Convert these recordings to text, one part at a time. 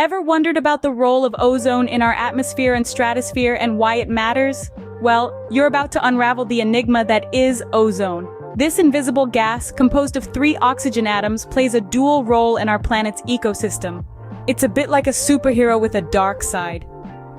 Ever wondered about the role of ozone in our atmosphere and stratosphere and why it matters? Well, you're about to unravel the enigma that is ozone. This invisible gas, composed of 3 oxygen atoms, plays a dual role in our planet's ecosystem. It's a bit like a superhero with a dark side.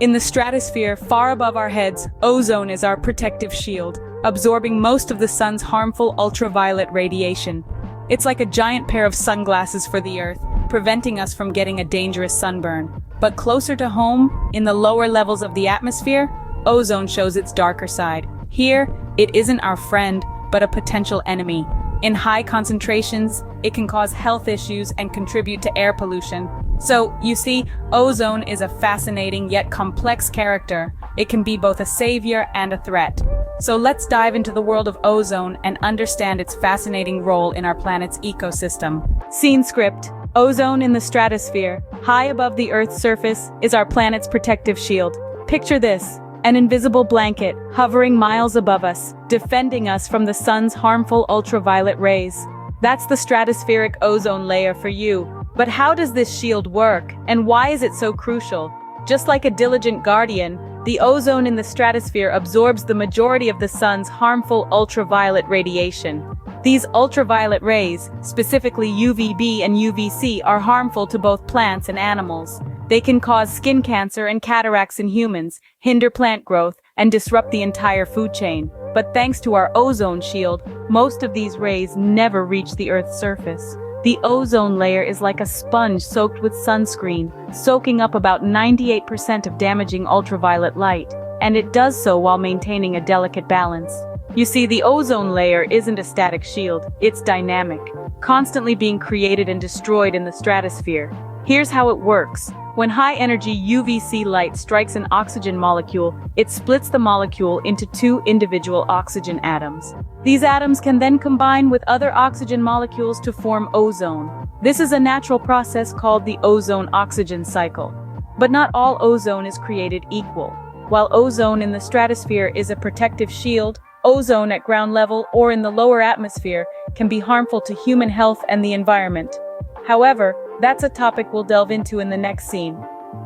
In the stratosphere, far above our heads, ozone is our protective shield, absorbing most of the sun's harmful ultraviolet radiation. It's like a giant pair of sunglasses for the Earth, preventing us from getting a dangerous sunburn. But closer to home, in the lower levels of the atmosphere, ozone shows its darker side. Here, it isn't our friend, but a potential enemy. In high concentrations, it can cause health issues and contribute to air pollution. So, you see, ozone is a fascinating yet complex character. It can be both a savior and a threat. So let's dive into the world of ozone and understand its fascinating role in our planet's ecosystem. Scene script. Ozone in the stratosphere, high above the Earth's surface, is our planet's protective shield. Picture this, an invisible blanket hovering miles above us, defending us from the sun's harmful ultraviolet rays. That's the stratospheric ozone layer for you. But how does this shield work, and why is it so crucial? Just like a diligent guardian, the ozone in the stratosphere absorbs the majority of the sun's harmful ultraviolet radiation. These ultraviolet rays, specifically UVB and UVC, are harmful to both plants and animals. They can cause skin cancer and cataracts in humans, hinder plant growth, and disrupt the entire food chain. But thanks to our ozone shield, most of these rays never reach the Earth's surface. The ozone layer is like a sponge soaked with sunscreen, soaking up about 98% of damaging ultraviolet light, and it does so while maintaining a delicate balance. You see, the ozone layer isn't a static shield, it's dynamic, constantly being created and destroyed in the stratosphere. Here's how it works. When high-energy UVC light strikes an oxygen molecule, it splits the molecule into 2 individual oxygen atoms. These atoms can then combine with other oxygen molecules to form ozone. This is a natural process called the ozone-oxygen cycle. But not all ozone is created equal. While ozone in the stratosphere is a protective shield, ozone at ground level or in the lower atmosphere can be harmful to human health and the environment. However, that's a topic we'll delve into in the next scene.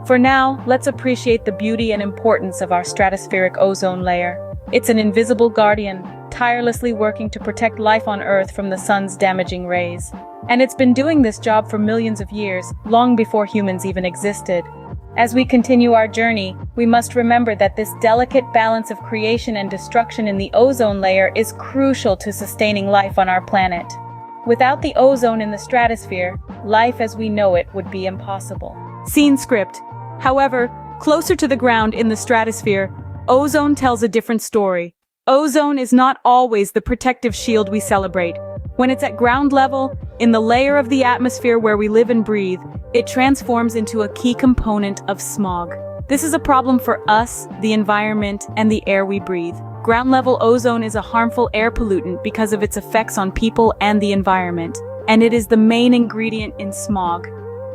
For now, let's appreciate the beauty and importance of our stratospheric ozone layer. It's an invisible guardian, tirelessly working to protect life on Earth from the sun's damaging rays. And it's been doing this job for millions of years, long before humans even existed. As we continue our journey, we must remember that this delicate balance of creation and destruction in the ozone layer is crucial to sustaining life on our planet. Without the ozone in the stratosphere, life as we know it would be impossible. Scene script. However, closer to the ground in the stratosphere, ozone tells a different story. Ozone is not always the protective shield we celebrate. When it's at ground level, in the layer of the atmosphere where we live and breathe, it transforms into a key component of smog. This is a problem for us, the environment, and the air we breathe. Ground-level ozone is a harmful air pollutant because of its effects on people and the environment, and it is the main ingredient in smog.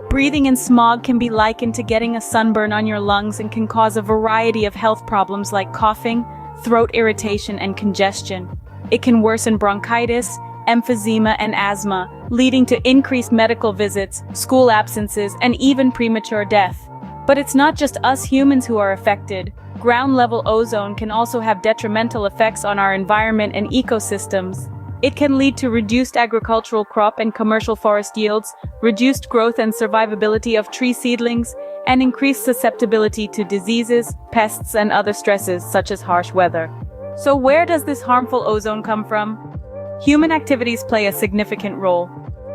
Breathing in smog can be likened to getting a sunburn on your lungs and can cause a variety of health problems like coughing, throat irritation, and congestion. It can worsen bronchitis, emphysema, and asthma, leading to increased medical visits, school absences, and even premature death. But it's not just us humans who are affected. Ground-level ozone can also have detrimental effects on our environment and ecosystems. It can lead to reduced agricultural crop and commercial forest yields, reduced growth and survivability of tree seedlings, and increased susceptibility to diseases, pests, and other stresses such as harsh weather. So where does this harmful ozone come from? Human activities play a significant role.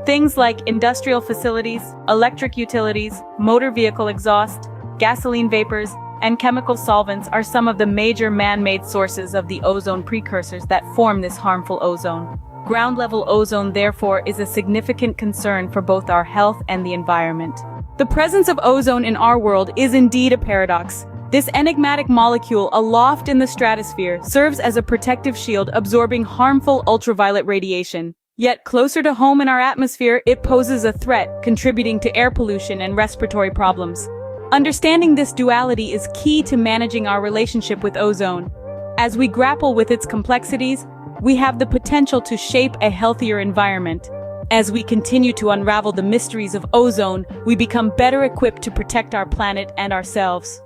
Things like industrial facilities, electric utilities, motor vehicle exhaust, gasoline vapors, and chemical solvents are some of the major man-made sources of the ozone precursors that form this harmful ozone. Ground-level ozone, therefore, is a significant concern for both our health and the environment. The presence of ozone in our world is indeed a paradox. This enigmatic molecule aloft in the stratosphere serves as a protective shield absorbing harmful ultraviolet radiation. Yet closer to home in our atmosphere, it poses a threat, contributing to air pollution and respiratory problems. Understanding this duality is key to managing our relationship with ozone. As we grapple with its complexities, we have the potential to shape a healthier environment. As we continue to unravel the mysteries of ozone, we become better equipped to protect our planet and ourselves.